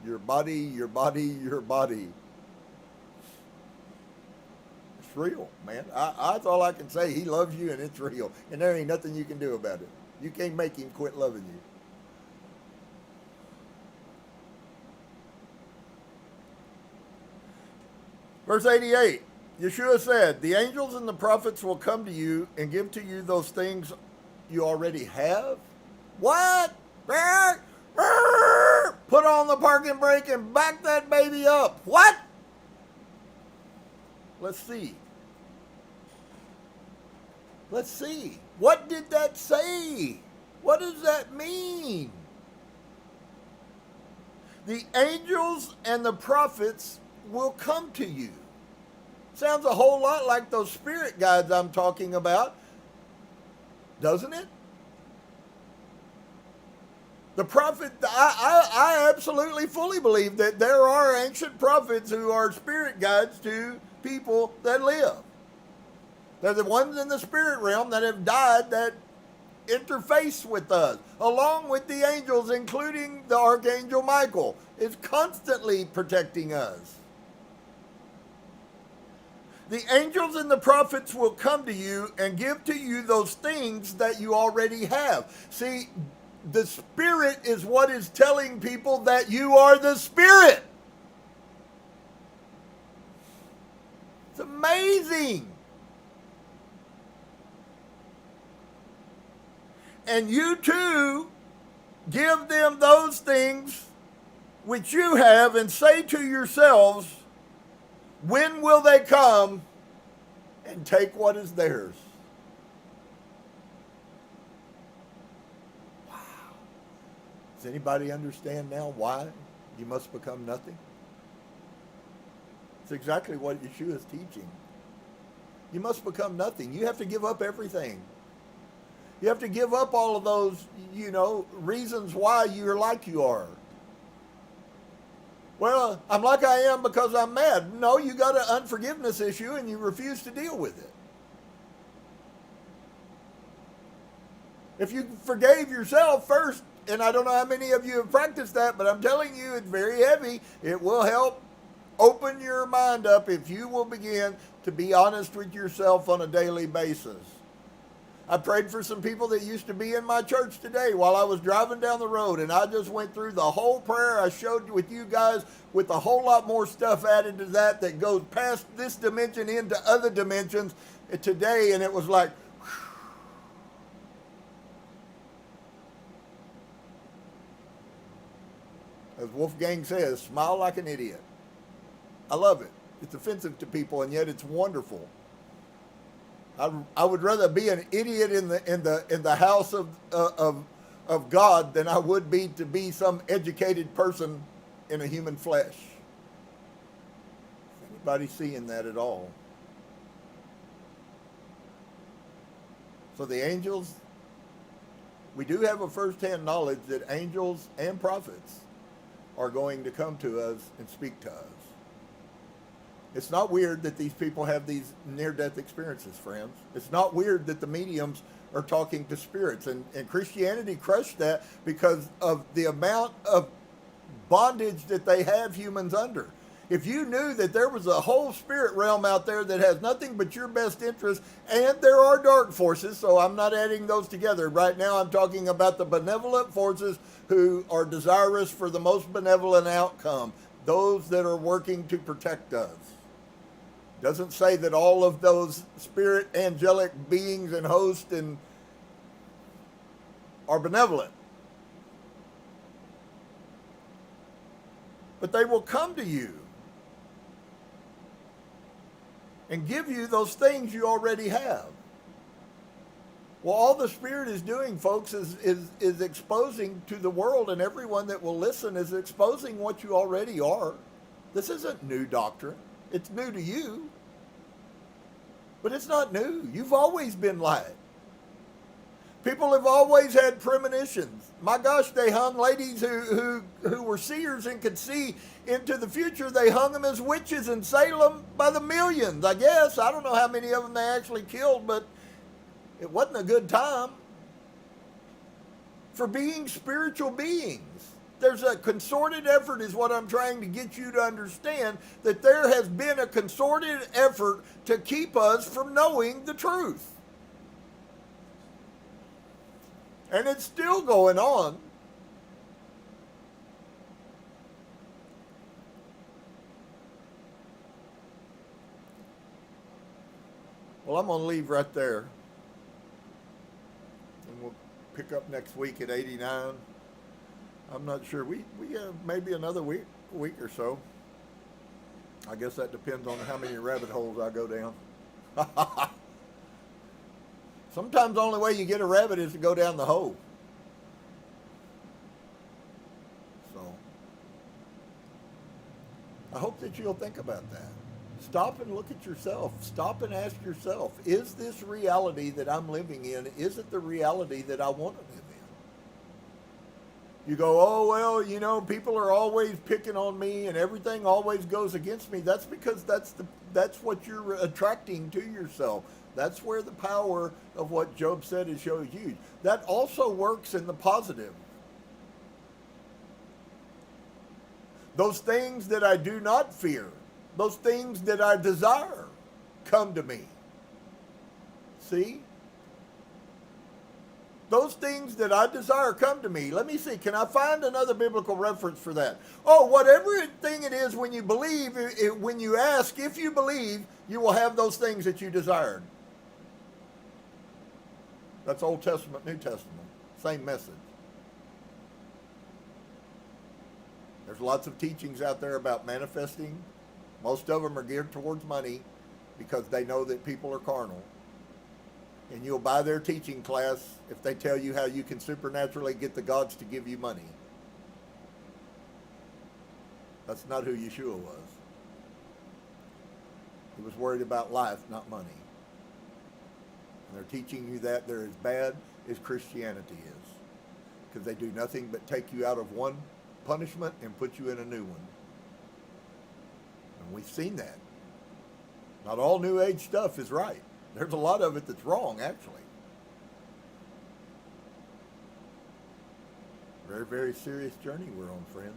Your body, your body, your body. It's real, man. That's all I can say. He loves you and it's real. And there ain't nothing you can do about it. You can't make him quit loving you. Verse 88, Yeshua said, the angels and the prophets will come to you and give to you those things you already have. What? Put on the parking brake and back that baby up. What? Let's see. Let's see. What did that say? What does that mean? The angels and the prophets will come to you. Sounds a whole lot like those spirit guides I'm talking about, doesn't it? The prophet, I absolutely fully believe that there are ancient prophets who are spirit guides to people that live. They're the ones in the spirit realm that have died that interface with us, along with the angels, including the Archangel Michael, is constantly protecting us. The angels and the prophets will come to you and give to you those things that you already have. See, the Spirit is what is telling people that you are the Spirit. It's amazing. And you too give them those things which you have and say to yourselves, when will they come and take what is theirs? Wow. Does anybody understand now why you must become nothing? It's exactly what Yeshua is teaching. You must become nothing. You have to give up everything. You have to give up all of those, reasons why you're like you are. Well, I'm like I am because I'm mad. No, you got an unforgiveness issue and you refuse to deal with it. If you forgave yourself first, and I don't know how many of you have practiced that, but I'm telling you, it's very heavy. It will help open your mind up if you will begin to be honest with yourself on a daily basis. I prayed for some people that used to be in my church today while I was driving down the road, and I just went through the whole prayer I showed with you guys with a whole lot more stuff added to that goes past this dimension into other dimensions today, and it was like, as Wolfgang says, smile like an idiot. I love it. It's offensive to people, and yet it's wonderful. I would rather be an idiot in the house of God than I would be to be some educated person in a human flesh. Is anybody seeing that at all? So the angels we do have a first-hand knowledge that angels and prophets are going to come to us and speak to us. It's not weird that these people have these near-death experiences, friends. It's not weird that the mediums are talking to spirits. And Christianity crushed that because of the amount of bondage that they have humans under. If you knew that there was a whole spirit realm out there that has nothing but your best interest, and there are dark forces, so I'm not adding those together. Right now I'm talking about the benevolent forces who are desirous for the most benevolent outcome, those that are working to protect us. Doesn't say that all of those spirit angelic beings and hosts and are benevolent. But they will come to you and give you those things you already have. Well, all the Spirit is doing, folks, is exposing to the world, and everyone that will listen is exposing what you already are. This isn't new doctrine. It's new to you. But it's not new. You've always been light. People have always had premonitions. My gosh, they hung ladies who were seers and could see into the future. They hung them as witches in Salem by the millions, I guess. I don't know how many of them they actually killed, but it wasn't a good time for being spiritual beings. There's a concerted effort, is what I'm trying to get you to understand, that there has been a concerted effort to keep us from knowing the truth. And it's still going on. Well, I'm going to leave right there. And we'll pick up next week at 89. I'm not sure. We have maybe another week or so. I guess that depends on how many rabbit holes I go down. Sometimes the only way you get a rabbit is to go down the hole. So, I hope that you'll think about that. Stop and look at yourself. Stop and ask yourself, is this reality that I'm living in, is it the reality that I want to live in? You go, oh, well, you know, people are always picking on me and everything always goes against me. That's because that's what you're attracting to yourself. That's where the power of what Job said is so huge. That also works in the positive. Those things that I do not fear, those things that I desire, come to me. See? Those things that I desire come to me. Let me see. Can I find another biblical reference for that? Oh, whatever thing it is, when you believe, when you ask, if you believe, you will have those things that you desired. That's Old Testament, New Testament. Same message. There's lots of teachings out there about manifesting. Most of them are geared towards money because they know that people are carnal. And you'll buy their teaching class if they tell you how you can supernaturally get the gods to give you money. That's not who Yeshua was. He was worried about life, not money. And they're teaching you that they're as bad as Christianity is, because they do nothing but take you out of one punishment and put you in a new one. And we've seen that. Not all New Age stuff is right. There's a lot of it that's wrong, actually. Very, very serious journey we're on, friends.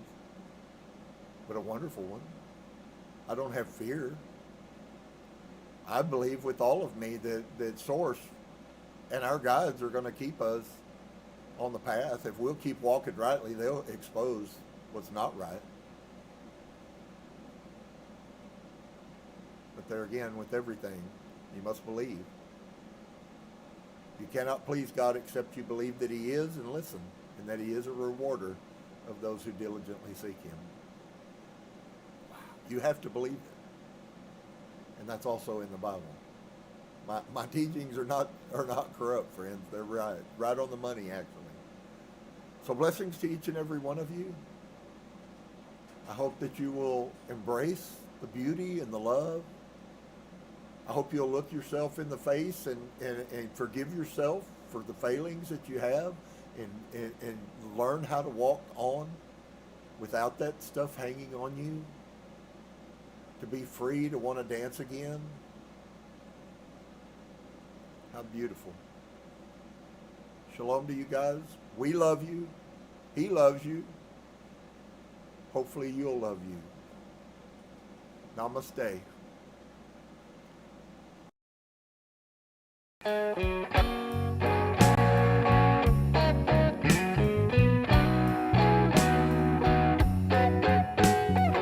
But a wonderful one. I don't have fear. I believe with all of me that Source and our guides are going to keep us on the path. If we'll keep walking rightly, they'll expose what's not right. But there again, with everything, you must believe. You cannot please God except you believe that He is and listen, and that He is a rewarder of those who diligently seek Him. You have to believe it. And that's also in the Bible. My teachings are not corrupt, friends. They're right on the money, actually. So blessings to each and every one of you. I hope that you will embrace the beauty and the love. I hope you'll look yourself in the face and forgive yourself for the failings that you have, and learn how to walk on without that stuff hanging on you, to be free to want to dance again. How beautiful. Shalom to you guys. We love you. He loves you. Hopefully you'll love you. Namaste.